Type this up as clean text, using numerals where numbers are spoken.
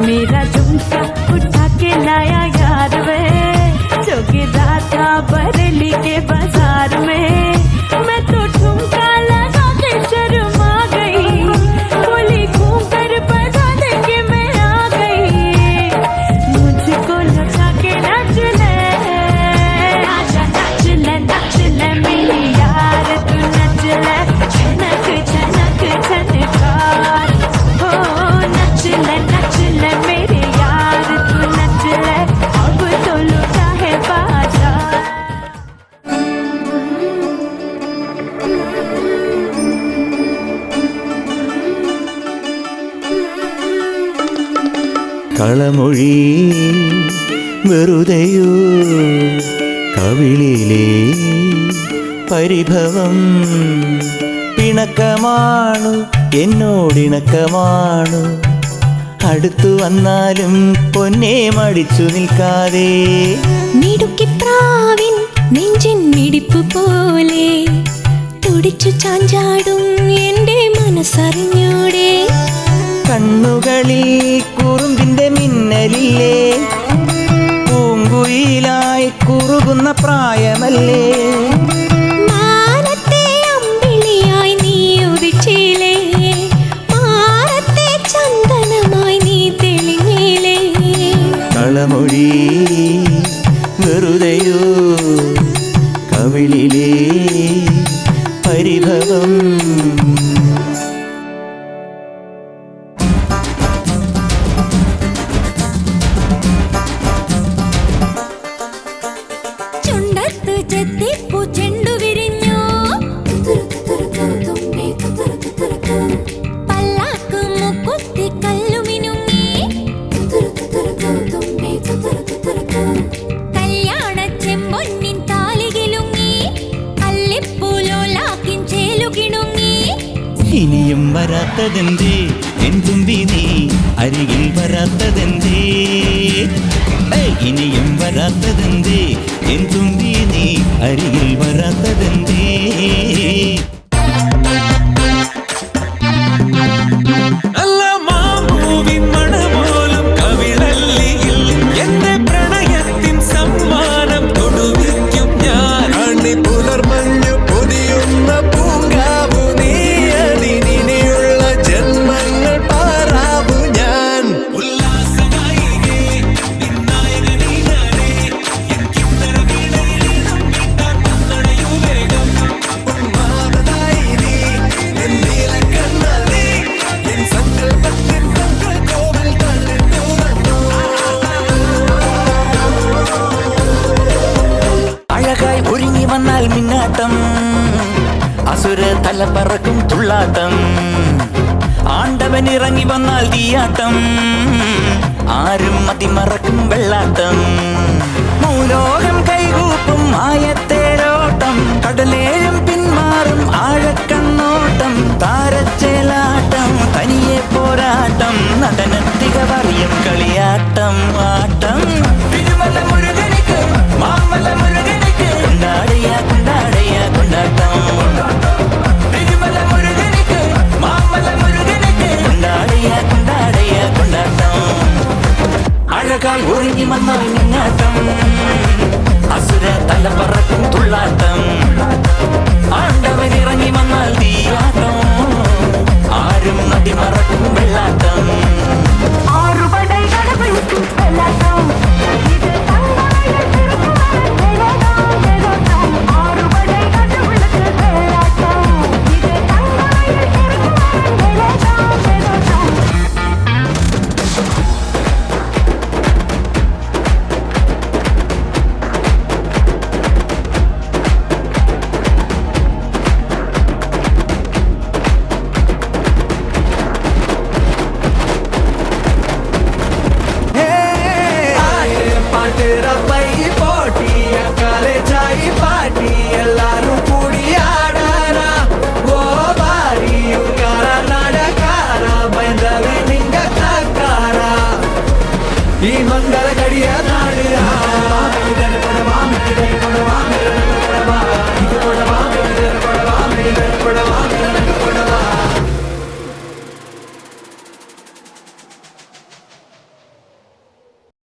मेरा झुमका उठा के लाया यार वे, जो गिरा था बरेली के बाजार में। मैं तो ठुमका लगा के शर्मा गई, बोली घूम कर बता दे के मैं आ गई। मुझको लगा के नाच ले, आजा नाच ले मेरी यार, तू नाच ले छनक छनक छनकार। हो नाच ले मेरे यार, तू नच ले अब तो लुटा है बाजार। കളമൊഴി വെറുതെയോ കവിളിലെ പരിഭവം പിണക്കമാണു എന്നോടിണക്കമാണു അടുത്തു വന്നാലും പൊന്നെ മടിച്ചു നിൽക്കാതെ മിടുക്കിപ്രാവിൻ നെഞ്ചിൻ മിടിപ്പ് പോലെ തുടിച്ചു ചാഞ്ചാടും എൻ്റെ മനസ്സറിഞ്ഞൂടെ കണ്ണുകളിൽ കുറുമ്പിന്റെ മിന്നലില്ലേ പൂങ്കുയിലായി കുറുകുന്ന പ്രായമല്ലേ മാനത്തെ അമ്പിളിയായി നീ ഉദിച്ചില്ലേ മാനത്തെ ചന്ദനമായി നീ തെളിഞ്ഞില്ലേ കളമൊഴി വെറുതെയോ കവിളിലെ പരിഭവം ചുണ്ടത്ത് ചെത്തിപ്പൂ ചെണ്ടു വിരിഞ്ഞു പല്ലാക്ക് മുക്കുത്തി കല്ലുമിനുങ്ങി കല്യാണ ചെമ്പൊന്നിൻ താലികിലുങ്ങി കല്ലിപ്പൂലോലാക്കിൻ ചേലുകിണുങ്ങി ഇനിയും വരാത്തതെന്തേ എന്തുമ്പി നീ അരികിൽ വരാത്തതെന്തേ ഇനിയും വരാത്തതെന്തേ എന്തുമ്പി നീ അരികിൽ വരാത്തതെന്തേ വന്നാൽ മിന്നാട്ടം അസുര തല പറക്കും തുള്ളാട്ടം ആണ്ടവൻ ഇറങ്ങി വന്നാൽ തീയാട്ടം ആരും മതിമറക്കും വെള്ളാട്ടം മൂലോകം കൈകൂപ്പും ആയത്തേരോട്ടം കടലേഴും പിന്മാറും ആഴക്കണ്ണോട്ടം താരച്ചേലാട്ടം തനിയെ പോരാട്ടം നടനത്തിക പറയും കളിയാട്ടം ആട്ടം തിരുമല മുരുകനിക്ക് മാമല മുരുകനിക്ക് കൊണ്ടാടയ കൊണ്ടാടയ കൊണ്ടാട്ടം തിരുമല മുരുകനിക്ക് മാമല മുരുകനിക്ക് കൊണ്ടാടയ കൊണ്ടാടയ കൊണ്ടാട്ടം അഴകായി ഒഴുകി വന്നാൽ മിന്നാട്ടം അസുര തല പറക്കും തുള്ളാട്ടം ആണ്ടവൻ ഇറങ്ങി വന്നാൽ തീയാട്ടം ആരും നദി മറക്കും വെള്ളാട്ടം